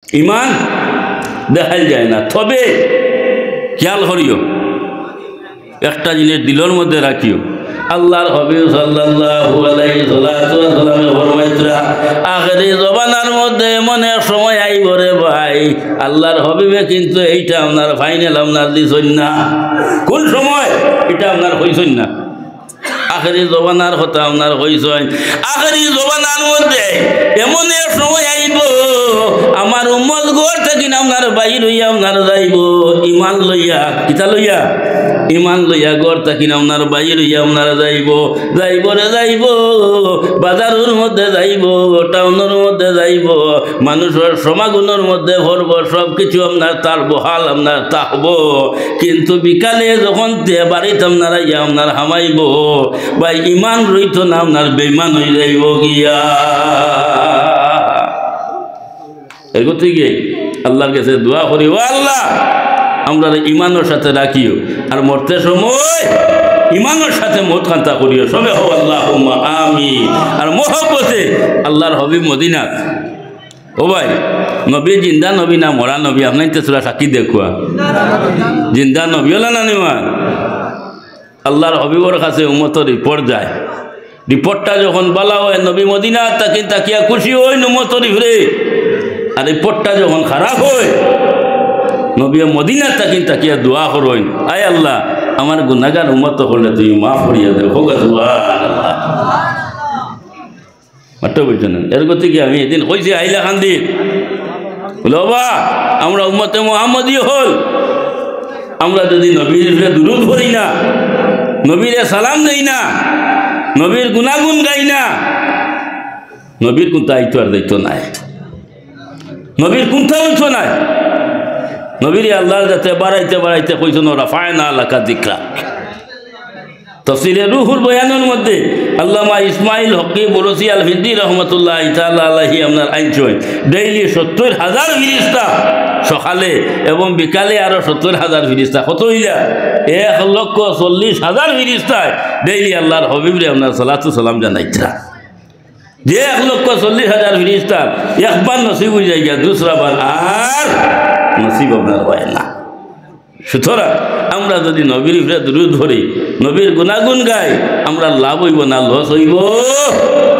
ইমান দেখাই যায় না। তবে খেয়াল করিও, একটা জিনিস দিলের মধ্যে রাখিও, আল্লাহর হাবিব সাল্লাল্লাহু আলাইহি ওয়াসাল্লাম ফরমাইতরা আখিরি জমানার মধ্যে এমন এক সময় আইব রে ভাই, আল্লাহর হাবিবে কিন্তু এইটা আপনার ফাইনাল আপনার দিছেন না। কোন সময় এটা আপনার হইছেন না, আখিরি জমানার কথা আপনার হইছেন। আখিরি জমানার মধ্যে এমন এক সময় আইব আমার উম্মত ঘর থেকে আপনার বাইর হইয়া আপনার যাইব ইমান লইয়া, কিতা লইয়া? ইমান লইয়া ঘর থাকি আপনার বাইর হইয়া আপনারা যাইব, যাইব রে যাইব, বাজারের মধ্যে যাইব, টাউনের মধ্যে যাইব, মানুষের সমাগমের মধ্যে ভরব, সব কিছু আপনার তার বহাল আপনার থাকব। কিন্তু বিকালে যখন বাড়িতে আপনারা ইয়া আপনার হামাইব বা ইমান রইত না, আপনার বেইমান হয়ে যাইব গিয়া। এগোতে আল্লাহর কাছে দোয়া করি, ও আল্লাহ আমরা ইমানের সাথে রাখিও, আর মরতে সময় ইমানের সাথে মত কান্তা করিও। সবে হো আল্লাহুম্মা আমিন। আর মহব্বতে আল্লাহর হাবিব মদিনা, ও ভাই নবী জিন্দা নবী না মরা নবী? আপনার তেসরা সাক্ষী দেখুয়া জিন্দা নবী হলা না নিমা। আল্লাহর হাবিবর কাছে উম্মতের রিপোর্ট যায়, রিপোর্টটা যখন বলা হয় নবী মদিনা তাকে তাকিয়া খুশি হয় উম্মতের ঘুরে, আর রিপোর্টটা যখন খারাপ হয় নবী মদিনা তাকিন তাকিয়া দোয়া করইন, আয় আল্লাহ আমার গুনাহগার উম্মত হলে তুমি মাফ করিয়া দেও। হোক সুবহানাল্লাহ। মাত্র বুঝছেন এর গতি কি আমি এদিন কইছি আইলা খান্দি বলে বাবা আমরা উম্মতে মুহাম্মদী হল, আমরা যদি নবীর দুরূদ পড়ি না, নবীর সালাম দেই না, নবীর গুনাগুন গাই না, নবীর কোন দায়িত্ব আর দায়িত্ব নাই, নবীর কোনটা অংশ নাই। নবীর আল্লাহর যাতে বাড়াইতে বাড়াইতে কইছেন রাফায়না লাকা যিকরাক। তাফসীরে রুহুল বয়ানের মধ্যে আল্লামা ইসমাইল হকি বরসি আল হিন্দি রহমতুল্লাহ তাআলা আলাইহি আপনার আইনছয় ডেইলি ৭০,০০০ ফেরেশতা সকালে এবং বিকালে আরো ৭০,০০০ ফেরেশতা, কত হইলা ১,৪০,০০০ ফেরেশতায় ডেইলি আল্লাহর হাবিবরে আপনার সালাতু সালাম জানাইতরা। যে ১,৪০,০০০ ফেরেশতা একবার নসিব হয়ে যায়, দুসরা বার আর নসিব আপনার হয় না। সুতরাং আমরা যদি নবীর উপরে দুরূদ ধরি, নবীর গুনাগুন গাই, আমরা লাভ হইব না লস হইব?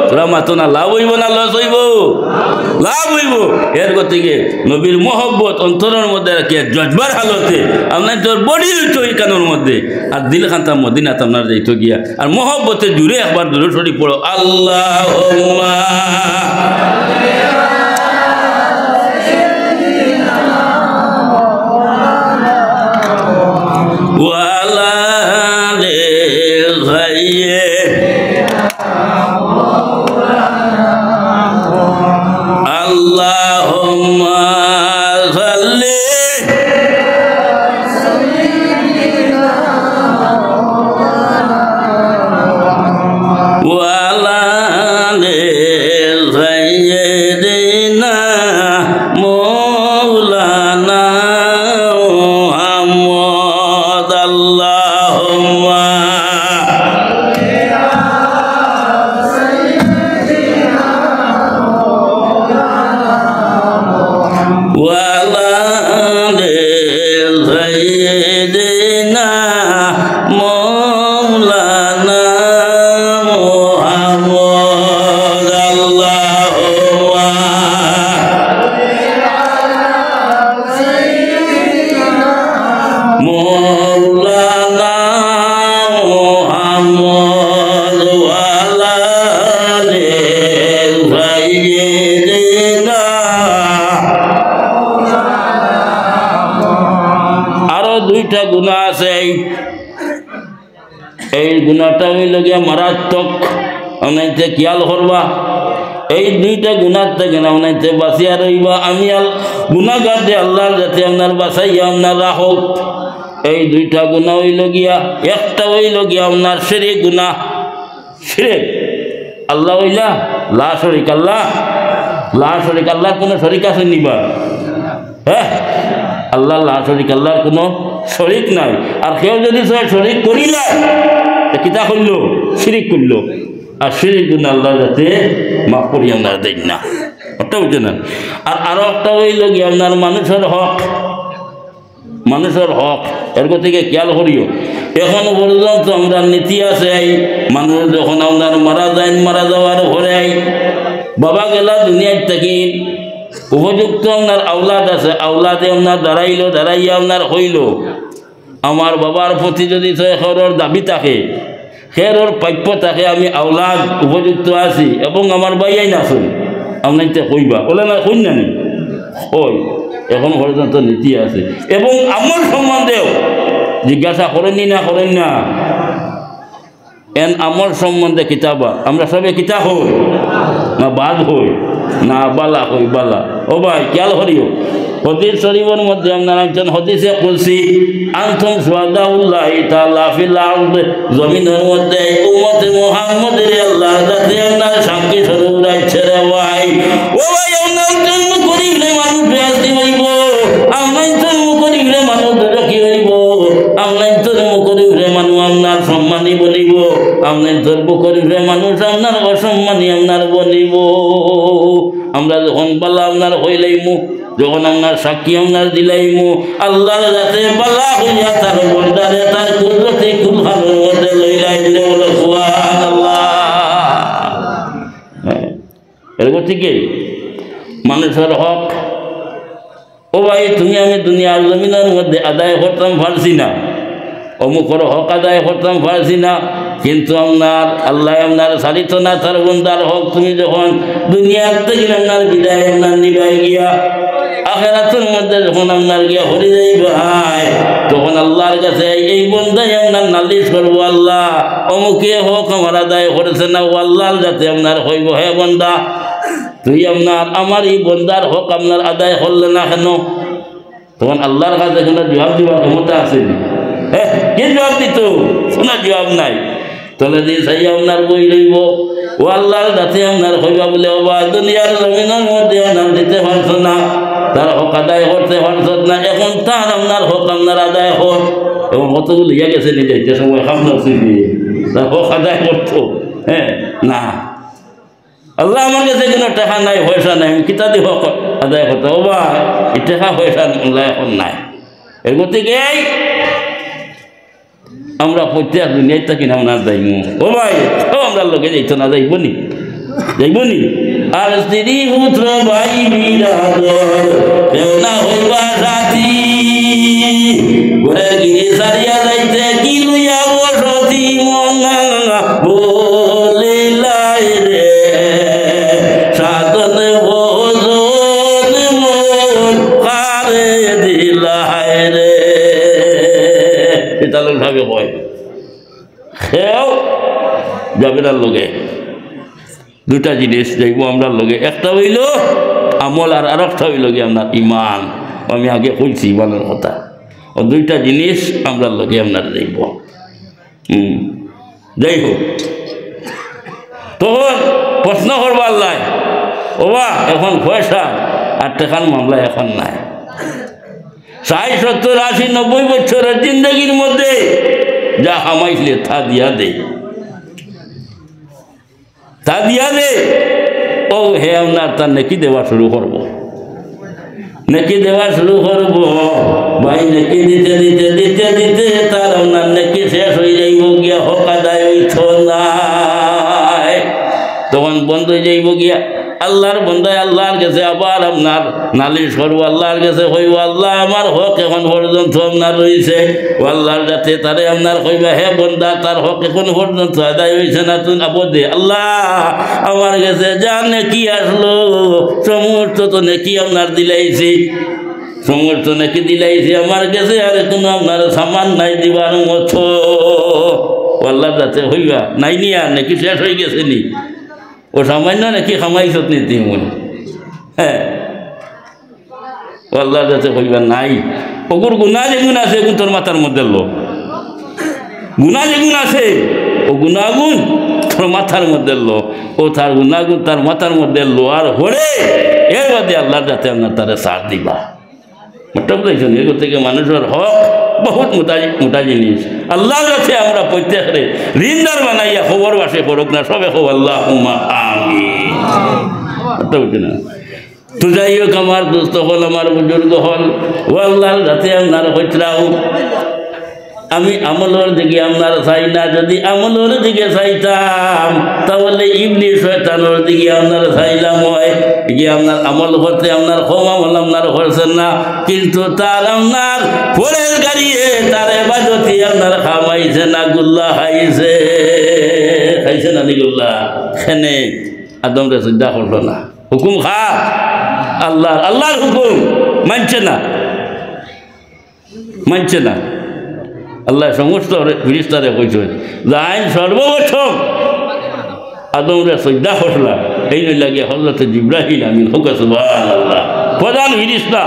তোরা মাতো না, লাভ হইব না লস হইব? লাভ হইব। এর গতিকে নবীর মহব্বত অন্তরের মধ্যে রাখিয়া জজবার হালতে আপনার তোর বডি হইত কানের মধ্যে, আর দিল খান্তা মদিনাত আপনার যাইতো গিয়া, আর মহব্বতে জুড়ে একবার দুরূদ শরীফ পড়ো, আল্লাহুম্মা গুণাটা হইল গিয়া মারাত্মক, অনাইতে খেয়াল করবা। এই দুইটা গুণার থেকে না অনাইতে বাঁচিয়া রইবা। আমি গুণাগার যে আল্লাহর যাতে আপনার বাঁচাইয়া আপনার রাখক। এই দুইটা গুণা হইল গিয়া, একটা হইল গিয়া আপনার শিরক গুণা। শিরক আল্লাহ হইলা লা শরীক আল্লাহ, লা শরীক আল্লাহর কোনো শরীক আছে নিবা? হ্যাঁ, আল্লাহ লা শরীক আল্লাহর কোনো শরীক নাই। আর কেউ যদি শরীক করিলা কিতা করলো? শিরিক করলো। আর শিরিক গুণ আল্লাহ যাতে মাফ করিয়া না দেন না। একটা বুঝছে না। আর আরও একটা হইল কি আপনার মানুষের হক, মানুষের হক এর থেকে খেয়াল করিও। এখন পর্যন্ত আমরা নীতি আছে মানুষ যখন আপনার মারা যায়, মারা যাওয়ার পরে বাবা গেলা দুনিয়ার থেকে উপযুক্ত আপনার আওলাদ আছে, আওলাদে আপনার দাঁড়াইল, দাঁড়াইয়া আপনার হইল আমার বাবার প্রতি যদি খেরর দাবি থাকে, খেরর প্রাপ্য থাকে, আমি আওলাদ উপযুক্ত আছি এবং আমার বাইয়াই না শুন আপনার কইবা বলে না কই না নি ওই এখন পর্যন্ত নীতি আছে। এবং আমার সম্বন্ধেও জিজ্ঞাসা করেননি না করেন না এন আমার সম্বন্ধে কিতাবা আমরা সবে কিতাব হই না বাদ হই না বালা হই বালা। ও ভাই খেয়াল করিও হদিস শরীফের মধ্যে আপনারা একজন হদিসে বলছি আনতুম সুহাদাউল্লাহি তাআলা ফিল আরদ, জমিনের মধ্যে উম্মতে মুহাম্মদের আল্লাহ যাতে আপনার সাক্ষী স্বরূপ রাখছে রে ভাই। ও ভাই আপনার জন্ম করিলে মানুষ বেয়াদবি হইব, আপনার জন্ম করিলে মানুষ কি হইব, আপনার জন্ম করিলে মানুষ আপনার সম্মানী বনিব, আপনার ধর্ম করিলে মানুষ আপনার অসম্মানী আপনার বনিব। আমরা যখন বালা আপনার হইলাইমু, যখন আপনার সাক্ষী আপনার দিলাইমু, আল্লাহর যাতে বালা হইয়া তার বন্দারে তার কুদরতি কুলখানের মধ্যে লইলাইলে বলে সুবহানাল্লাহ। এরকম থেকে মানুষের হক ও ভাই তুমি আমি দুনিয়ার জমিনের মধ্যে আদায় করতাম পারছি না, অমুকর হক আদায় করতাম পারছি না, কিন্তু আপনার আল্লাহ আপনার সারিত না তার বন্দার হক তুমি যখন দুনিয়ার থেকে আপনার বিদায় আপনার নিবাই গিয়া আখিরাতের মধ্যে যখন আপনার গিয়া হরে যাইবাই তখন আল্লাহর কাছে এই বন্দাই আপনার নালিশ করবো, আল্লাহ অমুকে হক আমার আদায় করেছে না, ও আল্লাহর যাতে আপনার হইব হে বন্দা তুই আপনার আমার এই বন্দার হক আপনার আদায় করলে না কেন? তখন আল্লাহর কাছে কোনো জবাব দিবার ক্ষমতা আসেনি। হ্যাঁ কি জবাব দিত? শোনা জবাব নাই। তাহলে দিয়ে সাই আপনার বই রইব ও আল্লাহর যাতে আপনার হইবা বলে বাবা দুনিয়ার জমিনের মধ্যে আপনার দিতে পারছো না, তার হক আদায় করতে পারছো না, এখন তার আপনার হক আপনার আদায় হোক। এবং কতগুলো ইয়া গেছে নিজে যে সময় খামনা ছিলি তার হক আদায় করতো। হ্যাঁ না আল্লাহ আমার কাছে কোনো টাকা নাই পয়সা নাই, আমি কিতা দিয়ে হক আদায় করতে ও ভাই এই টাকা পয়সা আল্লাহ এখন নাই। এর গতিকে আমরা প্রত্যেক দুনিয়ায় থাকি না আমরা যাইমু ও ভাই আমরা লোকে যাইতো না যাইব নি যাইব নি। আর স্ত্রী পুত্র ভাই বিরাদর কেউ না হইবা সাথী, ঘরে গিয়ে সারিয়া যাইতে কি লইয়া বসতি মনা বলিলাই রে সাধন ভোজন মন কারে দিলাই রে। তাহলে ভাবে কয় সেও যাবে না লোকে দুটা জিনিস দেখবো আমরা লোকে, একটা হইল আমল আর আরেকটা হইল কি আপনার ইমান। আমি আগে কইছি ইমানের কথা, ও দুইটা জিনিস আমরা লোকে আপনার দেখব। যাই হোক তখন প্রশ্ন করবার লাই ও বা এখন পয়সা আর টাকার মামলা এখন নাই। 60, 70, 80, 90 বছরের জিন্দগির মধ্যে যা হামাইলে তা দিয়া দে, তা দিয়া দে। ও হে আপনার তার নেকি দেওয়া শুরু করব, নেকি দেওয়া শুরু করব ভাই। নেকি দিতে দিতে দিতে দিতে তার আপনার নেকি শেষ হয়ে যাইব গিয়া হক আদায় হইত নাই, তখন বন্ধ হয়ে যাইব গিয়া। আল্লাহর বন্দায় আল্লাহর কাছে আবার আপনার নালিশ করবো, আল্লাহর কাছে কইব আল্লাহ আমার হক এখন পর্যন্ত আপনার রয়েছে, ও আল্লাহর যাতে তারে আপনার কইবা হে বন্দা তার হক এখন পর্যন্ত আদায় হয়েছে না, তুই আবদে আল্লাহ আমার কাছে যা নেকি আসলো সমস্ত তো নেকি আপনার দিলাইছি, সমস্ত নেকি দিলাইছি আমার কাছে আর কোনো আপনার সামান নাই দিবার মতো। আল্লাহর যাতে হইবা নাই নিয়া নেকি শেষ হয়ে গেছে নি, ও সামান্য নাকি খামাইছত নীতি মন। হ্যাঁ আল্লাহর কাছে কইবা নাই ওগুর গুণা যেগুন আছে এগুন তোর মাথার মধ্যে লো, গুণা যেগুন আছে ও গুণাগুণ তোর মাথার মধ্যে লো, ও তার গুণাগুণ তার মাথার মধ্যে লো আর হরে এর বাদে আল্লাহর যাতে আপনার তারা সার দিবা। মোটামুটি এগুলো থেকে মানুষের হক বহুত মোটা জিনিস। আল্লাহর কাছে আমরা প্রত্যেকের ঋণদার বানাইয়া খবর বাসে পড়ুক না সবে খবর আল্লাহ আমিন। তো যাই হোক আমার দোস্ত হল, আমার বুজুর্গ হল, ও আল্লাহর যাতে আপনার হইতরাও আমি আমলের দিকে আপনার চাই না। যদি আমলের দিকে চাইতাম তাহলে ইবলিস শয়তানের দিকে আপনার চাইলাম হয় কি আপনার আমল করতে আপনার কম আমল আপনার করছেন না, কিন্তু তার আপনার পরের গাড়িয়ে তার এবাদতি আপনার খামাইছে না, গুল্লা খাইছে, খাইছে না গুল্লা। সেনে আদম রে চিন্তা করলো না, হুকুম খা আল্লাহর হুকুম মানছে না, মানছে না। আল্লাহ সমস্ত ফিরিস্তারে কইছেন যাই সর্বপ্রথম আদমরে সজ্জা করলা, এই লাগে হযরত জিবরাইল আমিন হুকা সুবহানাল্লাহ প্রধান ফিরিস্তা,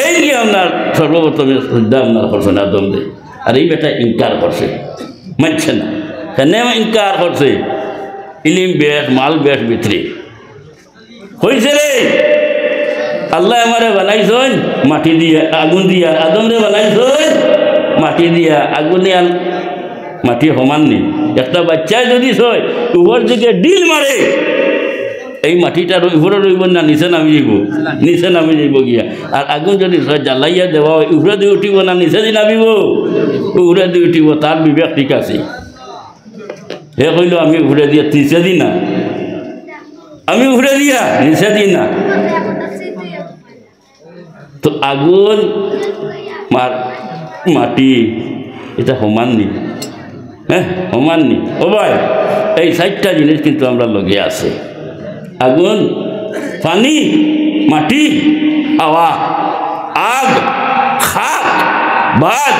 এই কি আপনার সর্বপ্রথম সজ্জা আপনার করছেন আদমরে। আর এই বেটা ইনকার করছে, মানছে না। কেন ইনকার করছে? ইলিম বেশ মাল বেশ ভিতরে হয়েছে রে। আল্লাহ আমারে বানাইছেন মাটি দিয়া আগুন দিয়া, আদমরে বানাইছেন মাটি দিয়া আগুন দিয়া, মাটি সমান নেই। একটা বাচ্চায় যদি ছয় উপর দিকে ডিল মারে, এই মাটিটা উপরে রইব না নিচে নামি যাব, নিচে নামি যাব গিয়া। আর আগুন যদি ছয় জ্বালাইয়া দেওয়া হয় উপরে দিয়ে উঠিব না নিচে দিয়ে নামিব? উপরে দিয়ে উঠিব। তার বিবেক ঠিক আছে। হে কইল আমি উপরে দিয়া নিচে দিই না, আমি উপরে দিয়া নিচে দিই না। তো আগুন মাটি এটা সমান নি? হ্যাঁ সমান নি? ও ভাই এই 4টা জিনিস কিন্তু আমরা লগে আছে, আগুন, পানি, মাটি, হাওয়া, আগ, খাক, বাদ,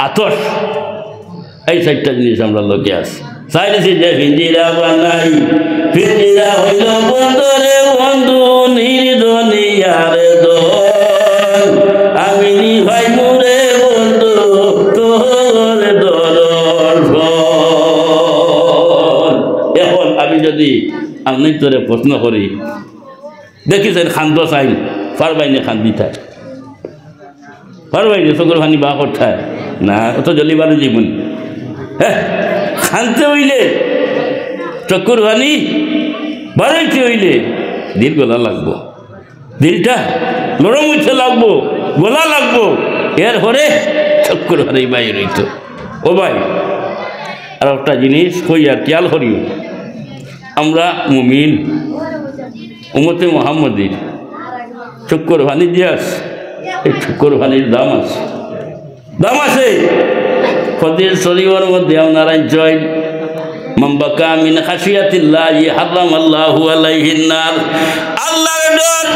আতশ, এই 4টা জিনিস আমরা লগে আছে। চাইছি যে পিঞ্জিরা বানাই, পিঞ্জিরা হইল বন্ধরে বন্ধু নির্দনিয়ার দল, আমি ভাই মুরে বন্ধু তোর দর্শন। এখন আমি যদি আপনি তোরে প্রশ্ন করি, দেখিছেন খান্দ চাই পারবাইনে খান্দি থায়, পারবাইনে চকুর পানি বা কথায় না, অত জলিবারও জীবন। হ্যাঁ খানতে হইলে চকুর পানি বাড়াইতে হইলে দিল গলা লাগবো, দিলটা নরম হইতে লাগবো, গলা লাগবো, এর পরে চকুর পানি বাইর হইত। ও ভাই আর একটা জিনিস কই আর খেয়াল করিও, আমরা মুমিন উম্মতে মুহাম্মদীর চকুর পানি দিয়াস, এই চকুর পানির দাম আছে, দাম আছে। খদির শরীফের মধ্যে আপনারা জয় মামবাকা মিন খাশিয়াতিল্লাহি হারামাল্লাহু আলাইহিন নার, আল্লাহর ডর,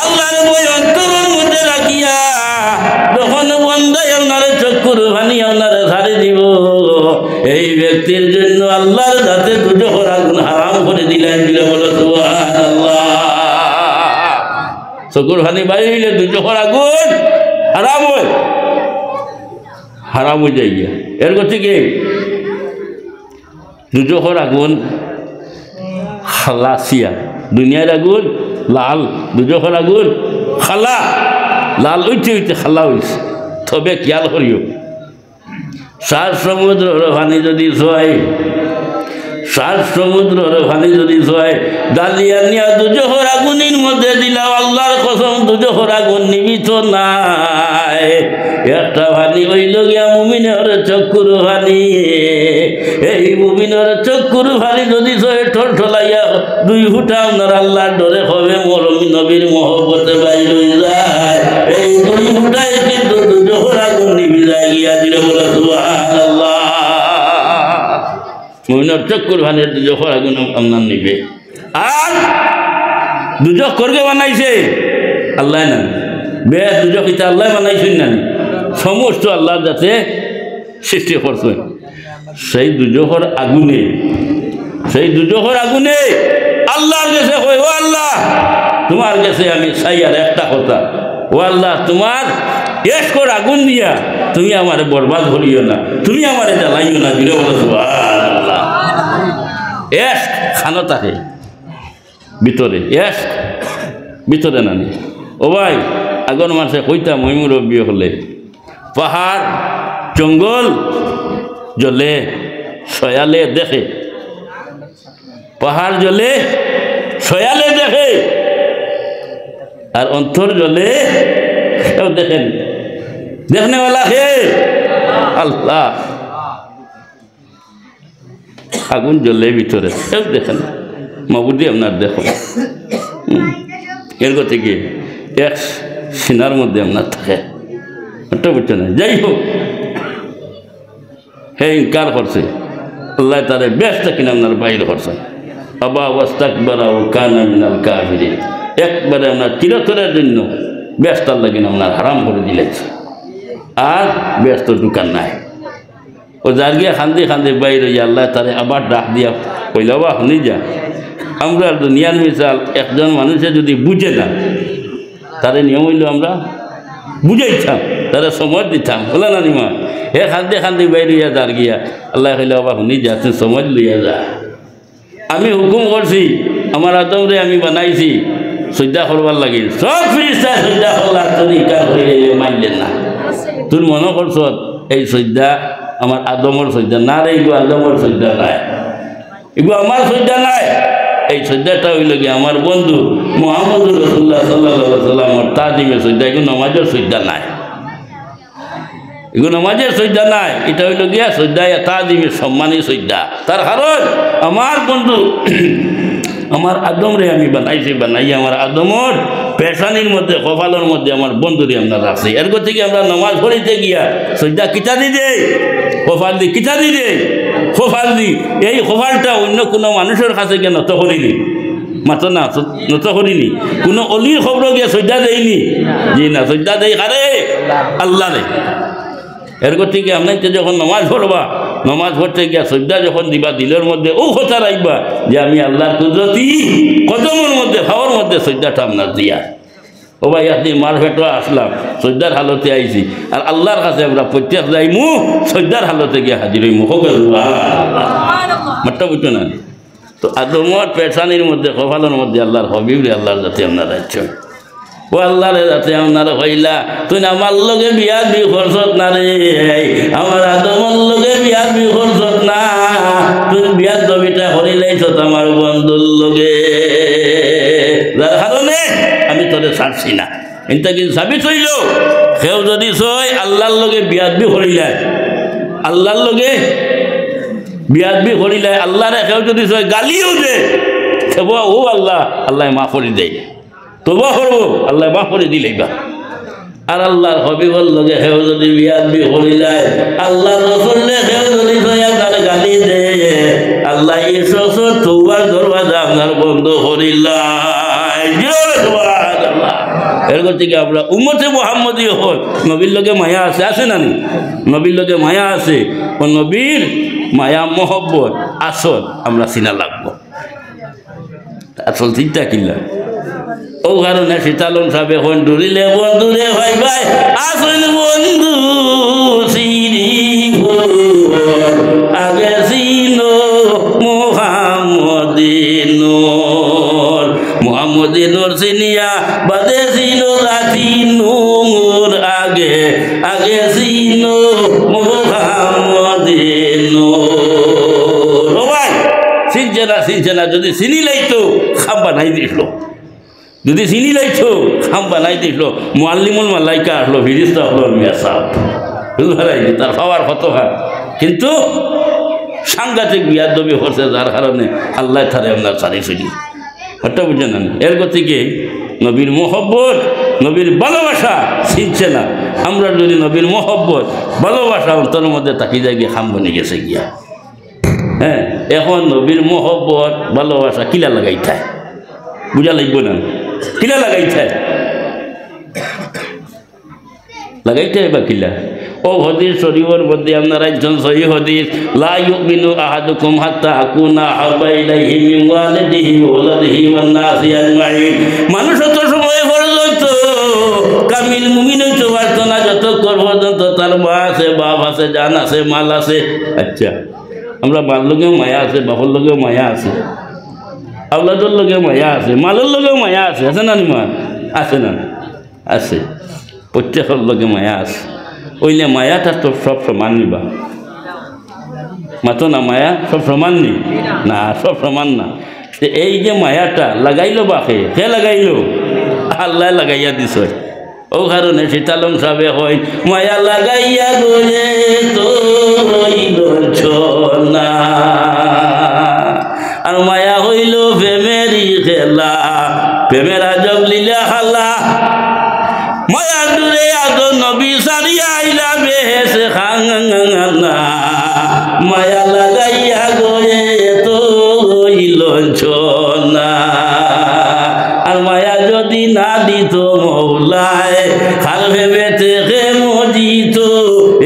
আল্লাহর ভয় অন্তরের মধ্যে রাখিয়া যখন বান্দা আপনার চক্ষুর পানি আপনার ছাড়ে দিব, এই ব্যক্তির জন্য আল্লাহর যাতে দুজোখের আগুন হারাম করে দিলেন। দিলে বলো সুবহানাল্লাহ। চক্ষুর পানি বাইরে হইলে দুজোখের আগুন হারাম হয়, হারাম হয়ে যায়। এর গতিকে দুজোখের আগুন খালাসিয়া, দুনিয়ার আগুন লাল, দুজোখের আগুন খালা, লাল হইতে হইতে খালা হয়েছে। তবে খেয়াল করিও, 7 সমুদ্রের পানি যদি ছয়, 7 সমুদ্রের পানি যদি ছয় ডালিয়া নিয়া দুজোখের আগুনের মধ্যে দিলা, আল্লাহর কসম দুজোখের আগুন নিবিত নাই। একটা পানি হইল গিয়া মুমিনের চক্ষুর পানি, এই মুমিনের চক্ষুর পানি যদি ছয় ঠলঠলাইয়া 2 ফুটা আপনার আল্লাহর ডরে হবে মরমি নবীর মহব্বতে বাইর হয়ে যায়, এই 2 ফুটায় কিন্তু দুজোখের আগুন নিবি যায় গিয়া। দিলে বলে সুবহানাল্লাহ। মুমিনের চক্ষুর পানির দুজোখের আগুন আপনার নিবে। আর দুজখ করকে বানাইছে আল্লাহ না, বেশ দুজখ এটা আল্লাহ বানাইছেন না, সমস্ত আল্লাহ যাতে সৃষ্টি করছেন। সেই দুজখের আগুনে, সেই দুজখের আগুনে আল্লাহর কাছে কই, ও আল্লাহ তোমার কাছে আমি চাই আর একটা কথা, ও আল্লাহ তোমার এসকর আগুন দিয়া তুমি আমার বরবাদ করিও না, তুমি আমার জ্বালাইও না। দিলে বলো সুবহানাল্লাহ। এস খানো থাকে ভিতরে, এস ভিতরে নানি। ও ভাই আগর মাসে কইতা ময়মুরব্বী হলে পাহাড় জঙ্গল জলে সয়ালে দেখে, পাহাড় জলে সয়ালে দেখে, আর অন্তর জ্বলে দেখেন দেখনেওয়ালা হে আল্লাহ আগুন জ্বলে ভিতরে দেখেন মাবুদি আপনার দেখো এর কথা কি এক সিনার মধ্যে আপনার থাকে একটা বুঝছে না যাই হোক হে ইনকার করছে আল্লাহ তারে ব্যস্ত কিনা আপনার বাইর করছে আবা ওয়াস্তাকবারা ওয়া কানা মিনাল কাফিরিন একবারে আপনার চিরতরের জন্য ব্যস্ত আল্লাহ কিনা আপনার হারাম করে দিলেছে আর ব্যস্ত দোকান নাই ও যার গিয়া খান্দি খান্দি বাইরে আল্লাহ তারে আবার ডাক দিয়া কইলা বা শুনি যা আমরা দুনিয়ার মিসাল একজন মানুষে যদি বুঝে না তারে নিয়ম হইল আমরা বুঝাইতাম তারা সময় দিতাম বলে না নিমা হে খান্দি খান্দি বাইরে যার গিয়া আল্লাহ কইলা বা শুনি যা তুই সময় লইয়া যা আমি হুকুম করছি আমার আদমরে আমি বানাইছি সজ্জা করবার লাগিল সব ফিরিস্তা সজ্জা করলাম তোর ইকার হইলে মানলেন না তোর মনে করছ এই সজ্জা আমার আদমর সজ্জা না রে এগুলো আদমর সজ্জা নাই এগুলো আমার সজ্জা নাই এই সজ্জাটা হইল কি আমার বন্ধু মুহাম্মদুর রাসূলুল্লাহ সাল্লাল্লাহু আলাইহি ওয়াসাল্লামের তাজিমের সজ্জা এগুলো নামাজের সজ্জা নাই এগুলো নামাজের সজ্জা নাই এটা হইল গিয়া সজ্জা তাজিমের সম্মানী সজ্জা তার কারণ আমার বন্ধু আমার আদমরে আমি বানাইছি বানাই আমার আদমর পেশানির মধ্যে কপালের মধ্যে আমার বন্ধুরে আমরা রাখছি এর থেকে আমরা নামাজ পড়িতে গিয়া সজ্জা কিতা দি দেই কপাল দি কিতা দি দেই কপাল দি এই কপালটা অন্য কোনো মানুষের কাছে গিয়ে নত করিনি মাত্র না নত করিনি কোনো অলির খবর গিয়া সজ্জা দেয়নি জি না সজ্জা দেই কারে আল্লাহ রে এর থেকে আপনার যখন নামাজ পড়বা নামাজ পড়তে গিয়া সজ্জা যখন দিবা দিলের মধ্যে ও কথা রাখবা যে আমি আল্লাহর কুদরতি কদমের মধ্যে খাওয়ার মধ্যে সজ্জাটা আপনার দিয়া ও ভাই আপনি মারফেটো আসলাম সজ্জার হালতে আইছি আর আল্লাহর কাছে আমরা প্রত্যেক যাইমু সজ্জার হালতে গিয়া হাজির হইমু মাত্রা বুঝছো না তো আদমর পেশানির মধ্যে কপালের মধ্যে আল্লাহর হবিবরে আল্লাহর যাতে আপনার রাজ্য ও আল্লাহরে যাতে আপনার হইলা তুই আমার লগে বিয়ার বি খরচত না রে আমার আদমর লগে বিয়ার বি খরচত না তুই বিয়ার দবিটা হরিলাইছ আমার বন্ধুর লগে যার কারণে আমি তোরে ছাড়ছি না এটা কিন্তু সাবিত হইল সেও যদি সই আল্লাহর লগে বিয়ার বি হরিলায় আল্লাহর লগে বিয়ার বি হরিলায় আল্লাহরে সেও যদি সই গালিও দে সেব ও আল্লাহ আল্লাহ মাফ করে দেয় তোবা করবো আল্লাহ মাফ করে দিলেই বা আর আল্লাহর হবিবর লগে হেও যদি বিয়াদ বি হরিলায় আল্লাহ রসুলে হেও যদি তার গালি দে আল্লাহ এসো তোবার দরওয়াজা আপনার বন্ধ হরিলায় এর থেকে আমরা উম্মতে মুহাম্মদী হল নবীর লগে মায়া আছে আছে না নবীর লগে মায়া আছে ও নবীর মায়া মহব্বত আসল আমরা চিনা লাগবো আসল চিন্তা কিনলা ও কারণে শীতালন সাবে এখন ডুরিলে বন্ধুরে ভাই ভাই আসল বন্ধু আগে চিনো মোহাম্মদিনোর চিনিয়া বাদে চিনো লাতিনোর আগে আগে চিনো মোহাম্মদিনোর ভাই চিনছে না যদি চিনি লাইতো খাম্বা নাই দিল যদি চিনি লাইছো খাম বানাই দিল মুআল্লিমুল মালাইকা আসলো ফিরিস্তা হলো মিয়া সাহেব বুঝতে তার পাওয়ার কত হয় কিন্তু সাংঘাতিক বিয়াদবি হচ্ছে যার কারণে আল্লাহ তারে আপনার সারি শুনি হঠাৎ বুঝে না এর গতিকে নবীর মোহব্বত নবীর ভালোবাসা চিনছে না আমরা যদি নবীর মোহব্বত ভালোবাসা অন্তরের মধ্যে তাকি যায় গিয়ে খাম বনে গেছে গিয়া হ্যাঁ এখন নবীর মোহব্বত ভালোবাসা কিলা লাগাই থাকে বুঝা লাগবে না কিলা লাগাইছে বা কিলা ও হদিস শরীফের মধ্যে আপনার একজন সহি হদিস লা ইউমিনু আহাদুকুম হাত্তা আকুনা আহাব্বা ইলাইহি মিন ওয়ালিদিহি ওয়া ওয়ালাদিহি ওয়ান নাসি আজমাইন মানুষ তো সময় পর্যন্ত কামিল মুমিন হইতে পারত না যত পর্যন্ত তার মা আছে বাপ আছে জান আছে মাল আছে আচ্ছা আমরা মাল লগেও মায়া আছে বাপর লগেও মায়া আছে আওলাদর লগে মায়া আছে মালের লগেও মায়া আছে না নিমা আছে না আছে প্রত্যেকের লগে মায়া আছে ওইলে মায়াটা তো সব সমান নিবা মাতো না মায়া সব সমান নি না সব সমান না এই যে মায়াটা লাগাইলো বাকে কে লাগাইলো আল্লাহ লাগাইয়া দিছ ও কারণে শীতালং সাবে হয় মায়া লাগাইয়া গোরে তো না আর মায়া হইল প্রেমেরই খেলা প্রেমের আজব লীলা খালা মায়া দূরে আজ নবী সারিয়া আইলা বেহেসে খাঙ্গা মায়া লাগাইয়া গোরে তো না আর মায়া যদি না দিত মৌলায় খাল ভেবে থেকে মজিত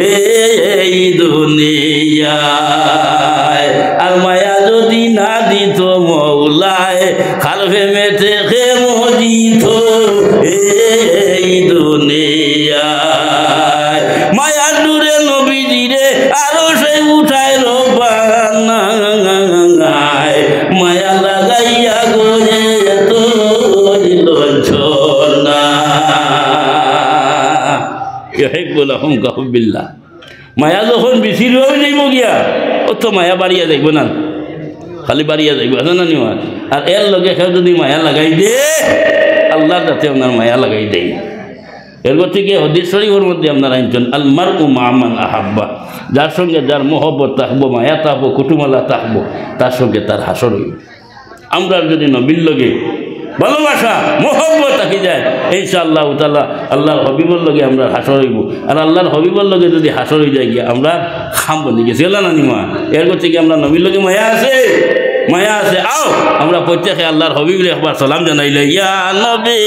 এই দুনিয়ায় আর মায়া যদি না দিত মৌলায় খাল ভেবে থেকে মজিত এই দুনিয়ায় মায়া দূরে নবীজিরে আরো সে উঠায় রবানায় মায়া লাগাইয়া গোরে তো মায়া যখন বেশি রয়ে যাইব গিয়া ও তো মায়া বাড়িয়া যাইব না খালি বাড়িয়া যাইব না নিওয়া আর এর লগে কেউ যদি মায়া লাগাই দে আল্লাহ যাতে আপনার মায়া লাগাই দেয় এর থেকে হাদিস শরীফের মধ্যে আপনারা আনছেন আল মারউ মা মান আহাব্বা যার সঙ্গে যার মহব্বত থাকবো মায়া থাকবো কুটুমালা থাকবো তার সঙ্গে তার হাসর হইব আমরা যদি নবীর লগে ভালোবাসা মোহব্বত থাকি যায় ইনশাআল্লাহ তাআলা আল্লাহর হবিবর লগে আমরা হাসর হইব আর আল্লাহর হবিবর লগে যদি হাসর হয়ে যায় গিয়া আমরা খাম বনি গেছি না নিমা এর থেকে আমরা নবীর লগে মায়া আছে আও আমরা প্রত্যেকে আল্লাহর হবিবরে একবার সালাম জানাইলে ইয়া নবী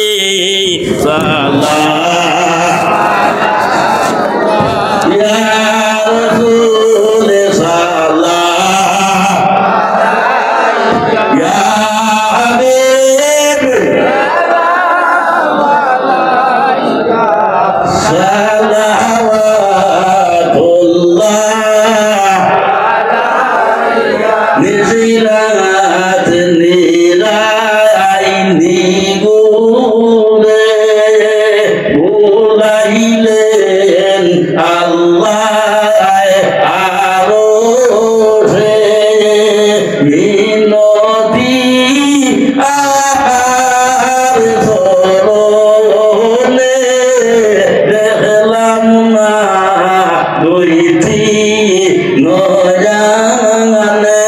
সাল্লাল্লাহু ইয়া রাসূল সাল্লাল্লাহু ইয়া হাবিব সালাওয়াতুল্লাহ নিজিরাত নিরাইনি গুরে বুলাইলেন আল্লাহ আরো সে মিনতি আর সরলে দেখলাম না দুইটি নজানে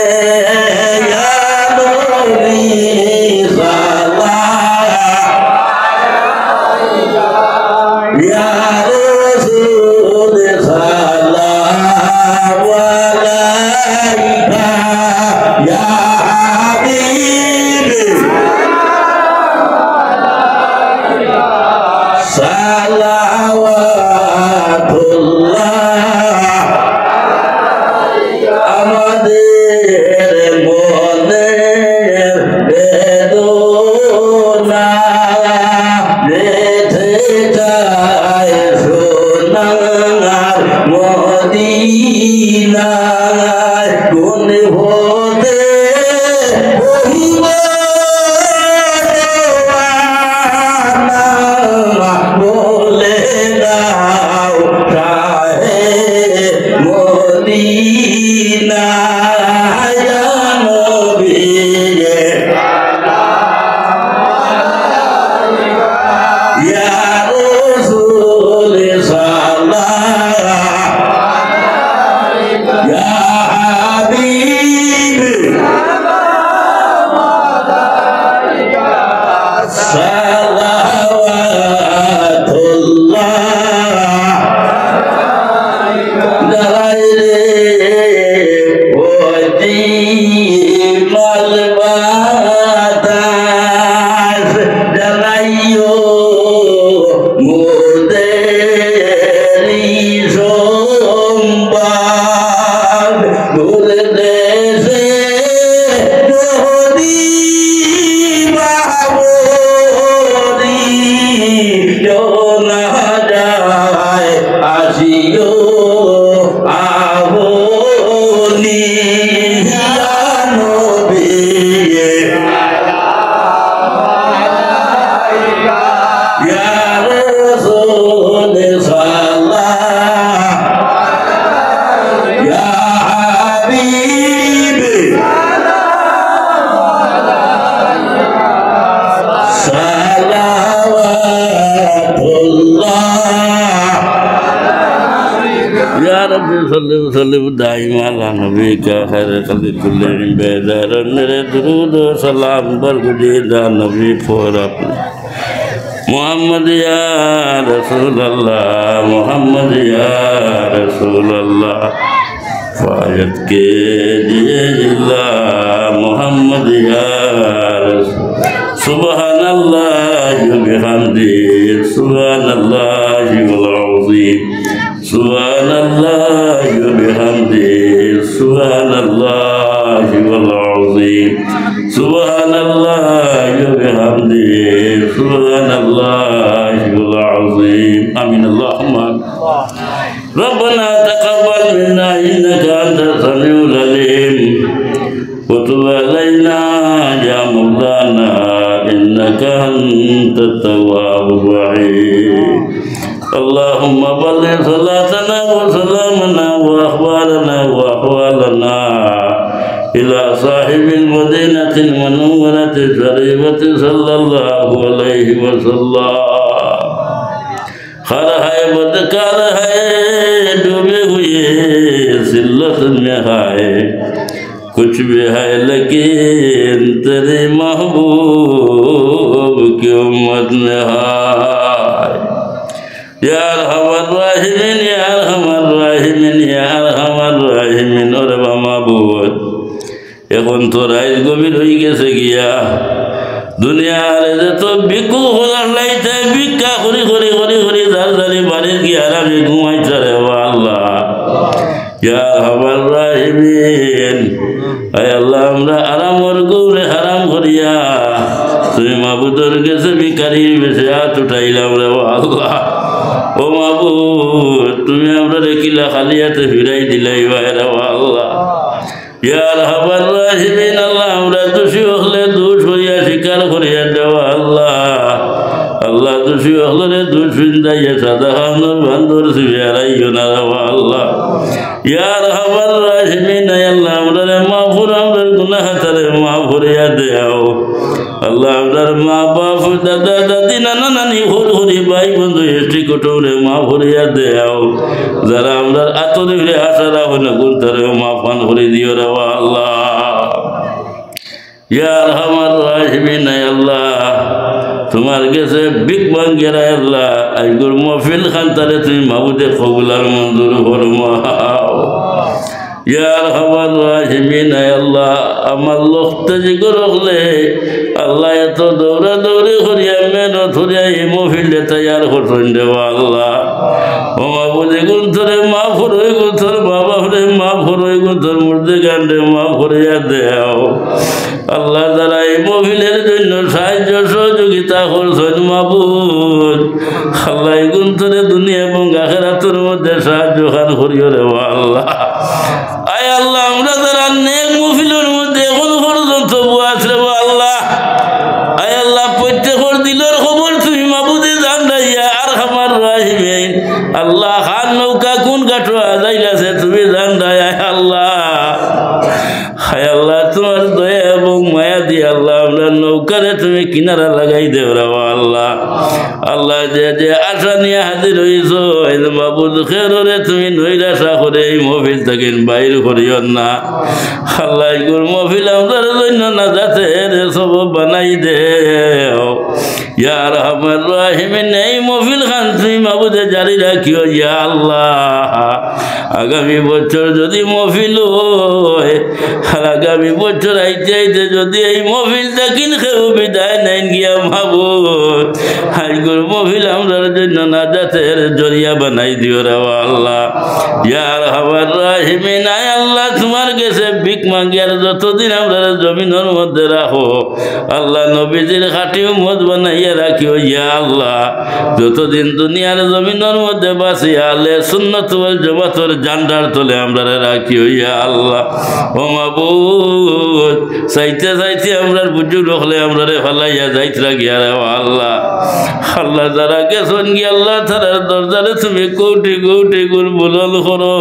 আমাদের মনের বেদনা রেখে যায় সোনার মদিনায় কোন হতে বলে দাও রাহে মদিনা ইয়া নবী ইয়া রাসূল সাল্লাল্লাহু ইয়া হাবিব সালাওয়াতুল্লাহ দালাইলে ওদি মালবাতাস দালাইও মোদেরি সম্বাদ ভুল দেশে নদী বাবরি না যায় আসিও আবনি ইয়া নবী ইয়া রাসূল সাল্লাল্লাহু ইয়া হাবিব সালাওয়াত صل وسلم دائما على نبيك خير خلق كلهم بيدار میرے درود و سلام برگزیدہ نبی پر اپنے محمد یا رسول اللہ محمد یا رسول اللہ فایت کے دیے اللہ محمد یا رسول سبحان اللہ بحمدہ سبحان اللہ العظیم سبحان اللہ بحمدہ سبحان اللہ العظیم سبحان اللہ بحمدہ سبحان اللہ العظیم آمین اللہم ربنا تقبل منا إنك أنت السميع العليم وتب علينا يا مولانا إنك أنت التواب الرحيم اللهم بلغ صلاتنا وسلامنا وأخبارنا وأحوالنا إلى صاحب المدينة المنورة الشريفة صلى الله عليه وسلم خر ہے بدکار ہے ڈوبے ہوئے ذلت میں ہے کچھ بھی ہے لیکن تیرے محبوب کی امت میں ہے یا ارحم الراحمین یا ارحم الراحمین یا ارحم الراحمین اور معبود এখন তো রাত গভীর হয়ে গেছে গিয়া দুনিয়ার যত ভিক্ষু খোলার লাইতে ভিক্ষা করি করি করি করি যার যারি বাড়ির গিয়ে আর আমি ঘুমাইতে রে আল্লাহ ইয়া আরহামার রাহিমিন আয় আল্লাহ আমরা আরামর গৌরে হারাম করিয়া তুমি মাবুদের কাছে ভিখারির বেশে হাত উঠাইলাম রে আল্লাহ ও মাবুদ তুমি আমরা রেখিলা খালি হাতে ফিরাই দিলাই ভাই রে আল্লাহ ইয়া আরহামার রাহিমিন আল্লাহ আমরা দোষী হলে দোষ হইয়া স্বীকার করিয়া দেওয়া আল্লাহ আল্লাহ দোষী হলে দোষ ফিন্দাইয়া সাদা খানোর বান্ধর সিবিয়ারাইও না দেওয়া আল্লাহ ইয়া আরহামার রাহিমিন আল্লাহ আমরা মাফুর আমরা গুনাহ তারে মাফ করিয়া দেও আল্লাহ আমরার মা বাপ দাদা দাদি নানা নানি হুর হুরি ভাই বন্ধু এসটি কটরে মাফ করিয়া দেও যারা আমরার আতরে ফিরে আশারা হইল গুণ তারে মাফান করে দিও রে আল্লাহ ইয়া আরহামার রাহিমিন আল্লাহ তোমার কাছে বিগ বাঙ্গেরা আল্লাহ আইগুর মহফিল খানতারে তুমি মাবুদে কবুলার মঞ্জুর ফরমাও ইয়া আরহামার রাহিমিন আল্লাহ আমার লোকতে যে করলে আল্লাহ এত দৌড়া দৌড়ি করিয়া মেহনত করিয়া এই মহফিলে তৈয়ার করছেন দেওয়া আল্লাহ ও মাবুদে গুনথরে মা ফরই গুনথর বাবা হরে মা ফরই গুনথর মুর্দে গান্ডে মা ফরিয়া দেও আল্লাহ যারা এই মহফিলের জন্য সাহায্য সহযোগিতা করছেন মাবুদ আল্লাহ গুনথরে দুনিয়া এবং আখিরাতের মধ্যে সাহায্য খান করিও রে আল্লাহ আয় আল্লাহ আমরা যারা নেক মহফিলের মধ্যে এখন পর্যন্ত বসে রে আল্লাহ আয় আল্লাহ প্রত্যেকের দিলের খবর তুমি মাবুদে জানাইয়া আরহামার রাহিমিন আল্লাহ খান নৌকা কোন কাঠোয়া যাইলাছে তুমি জানাই আয় আল্লাহ হায় আল্লাহ তোমার দয়া এবং মায়া দিয়ে আল্লাহ আমরা নৌকারে তুমি কিনারা লাগাই দেও রে আল্লাহ আল্লাহ যে যে আশা নিয়ে হাজির হইছ মাবুদ খেরে তুমি নৈরাশা করে এই মহফিল থাকেন বাইর করিও না আল্লাহ এগুলো মহফিল আমাদের জন্য না যাতে সব বানাই দেও ইয়া আরহামার রাহিমিন এই মহফিল খান তুমি মাবুদে জারি রাখিও ইয়া আল্লাহ আগামী বছর যদি মহফিল হয় আর আগামী বছর আইতে আইতে যদি এই মহফিল থাকিন কেউ বিদায় নেন গিয়া মাবুদ হাইগুর মহফিল আমরার জন্য নাজাতের জরিয়া বানাই দিও রে আল্লাহ ইয়া আরহামার রাহিমিন আয় আল্লাহ তোমার কাছে ভিক মাঙ্গিয়ার যতদিন আমরা জমিনের মধ্যে রাখো আল্লাহ নবীজির খাঁটি উম্মত বানাইয়া রাখিও ইয়া আল্লাহ যতদিন দুনিয়ার জমিনের মধ্যে বাঁচিয়া আলে সুন্নাত ওয়াল জামাতের জান্ডার তলে আমরা রাখিও ইয়া আল্লাহ ও মাবুদ চাইতে চাইতে আমরা বুঝু রাখলে আমরা ফেলাইয়া যাইতে গিয়া রে আল্লাহ আল্লাহ যারা গেছ আসন গিয়ে আল্লাহ তাআলার দরজারে তুমি কোটি কোটি গুণ বুলন্দ করো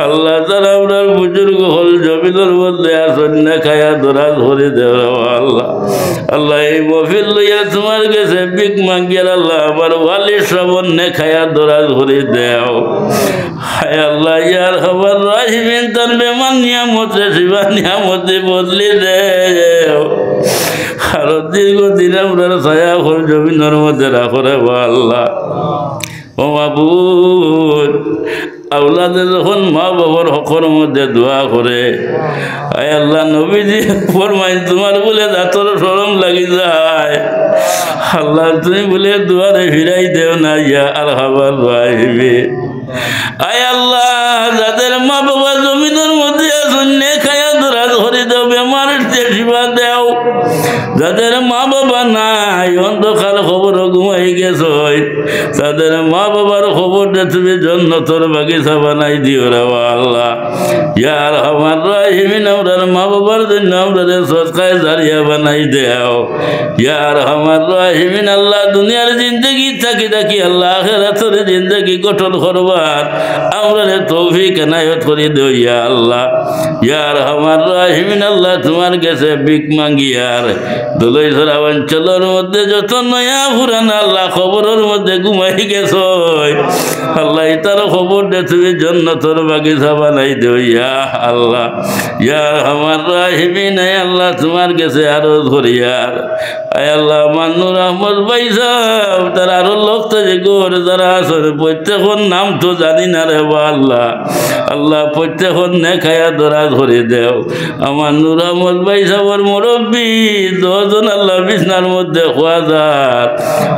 আল্লাহ তাআলা আপনার বুজুর্গ হল জমিনের মধ্যে আসন না খায়া দরাজ করে দেওয়া আল্লাহ আল্লাহ এই মহফিল লইয়া তোমার কাছে ভিক মাঙ্গিয়ার আল্লাহ আমার ওয়ালি শ্রবণ নে খায়া দরাজ করে দেও হায় আল্লাহ ইয়ার খবর রাহিমিন তার বেমান নিয়ামতে শিবা নিয়ামতে বদলি দেও আরো দীর্ঘদিন আমরা ছায়া হল জমিনের মধ্যে রাখো রে আল্লাহ ও মাবুদ আওলাদে যখন মা বাবার হকের মধ্যে দোয়া করে আয় আল্লাহ নবীজি ফরমাইন তোমার বলে দাঁতর শরম লাগি যায় আল্লাহ তুমি বলে দুয়ারে ফিরাই দেও না ইয়া আরহামার রাহিমিন আয় আল্লাহ যাদের মা বাবা জমিনের মধ্যে শূন্যে খায়া দরাজ করে দাও বেমারের শিবা দেও যাদের মা বাবা নাই অন্ধকার খবর ঘুমাই গেছ তাদের মা বাবার খবর তুমি জন্নতর বাগিচা বানাই দিও রে আল্লাহ ইয়ার আমার রাহিমিন আমরার মা বাবার জন্য আমরা সদকায়ে জারিয়া বানাই দেও ইয়ার আমার রাহিমিন আল্লাহ দুনিয়ার জিন্দগি থাকি থাকি আল্লাহ আখিরাতের জিন্দগি গঠন করবার আমরা তৌফিক এনায়েত করে দিও ইয়া আল্লাহ ইয়ার আমার রাহিমিন আল্লাহ তোমার কাছে ভিক মাঙ্গিয়ার দোলইছড়া অঞ্চলের মধ্যে যত নয়া পুরান আল্লাহ খবরের মধ্যে ঘুমাই গেছ আল্লাহ তার খবর দে তুমি জন্নতর বাগিচা বানাই দিও ইয়া আল্লাহ ইয়ার আমার রাহিমিন আল্লাহ তোমার কাছে আরো ধরিয়ার আয় আল্লাহ মান্নুর আহমদ ভাই সাহেব তার আরো লোক তো যে গোর যারা আসরে প্রত্যেকের নাম তো জানি না রে আল্লাহ আল্লাহ প্রত্যেকের নে খায়া ধরা ধরে দেও আমার নূর আহমদ ভাই সাহেবের মুরব্বী 10 জন আল্লাহ বিছনার মধ্যে খোয়া যাত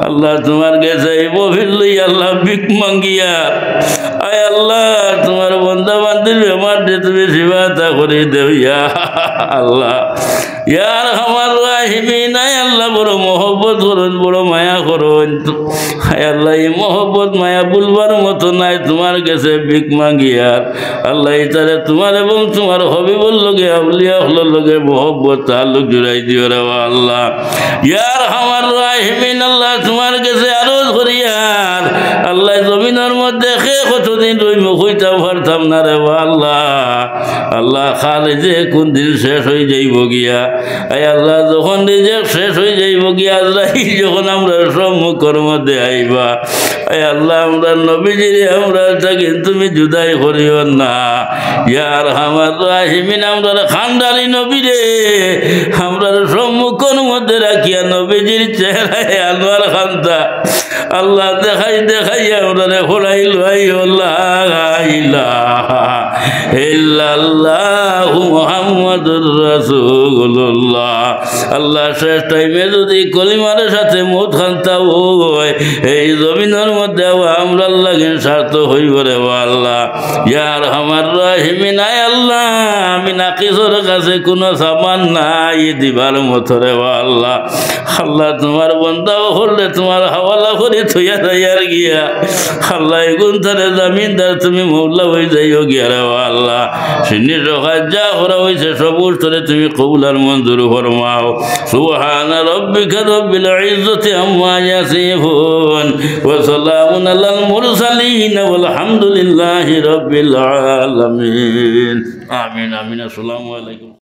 আল্লাহ তোমার কাছে এই মহফিল লই আল্লাহ ভিক মাঙ্গিয়া আয় আল্লাহ তোমার বন্দা বান্দির বেমার দিয়ে তুমি সেবাতা করে দেও ইয়া আল্লাহ ইয়ার আমার রাহিমিন আয় আল্লাহ বড় মহব্বত করুন বড় মায়া করুন আয় আল্লাহ এই মহব্বত মায়া বলবার মতো নাই তোমার কাছে ভিক মাঙ্গিয়ার আল্লাহ তারে তোমার এবং তোমার হবিবুর লগে আউলিয়া হলোর লগে মহব্বত তাল্লুক জুড়াই দিও রে আল্লাহ ইয়ার আমার রাহিমিন আল্লাহ তোমার কাছে আরো ধরিয়ার আল্লাহ জমিনের মধ্যে কতদিন রই মুখ হইতাম পারতাম না রে আল্লাহ আল্লাহ খালে যে কোন দিন শেষ হয়ে যাইব গিয়া আয় আল্লাহ যখন রিজেক্ট শেষ হয়ে যাইব গিয়া আজরাইল যখন আমরা সম্মুখের মধ্যে আইবা আয় আল্লাহ আমরা নবীজিরে আমরা থাকি তুমি জুদাই করিও না ইয়ার আমার রাহিমিন আমরা খানদানি নবীরে আমরা সম্মুখের মধ্যে রাখিয়া নবীজির চেহারায় আনোয়ার খান্তা আল্লাহ দেখাই দেখাই আমরা খোলাই লাই আল্লাহ ইলাহা ইল্লাল্লাহু মুহাম্মাদুর রাসূলুল্লাহ আল্লাহ শেষ টাইমে যদি কলিমার সাথে মত খান্তা হয় এই জমিনের মধ্যে আমরা লাগিন স্বার্থ হইব রে আল্লাহ ইয়ার আমার রাহিমিন আয় আল্লাহ আমি নাকিসর কাছে কোনো সামান নাই দিবার মতো রে আল্লাহ আল্লাহ তোমার বন্দা হলে তোমার হাওয়ালা করে থইয়া যাইয়ার গিয়া আল্লাহ এগুন তারে জামিনদার তুমি মৌলা হয়ে যাইও গিয়া রে আল্লাহ সিন্নি রখায় যা করা হয়েছে সব উত্তরে তুমি কবুল আর মঞ্জুর ফরমাও সুবহানা রাব্বিকা রাব্বিল ইজ্জাতি আম্মা ইয়াসিফুন ওয়া সালামুন আলাল মুরসালিন ওয়াল হামদুলিল্লাহি রাব্বিল আলামিন আমিন আমিন আসসালামু আলাইকুম।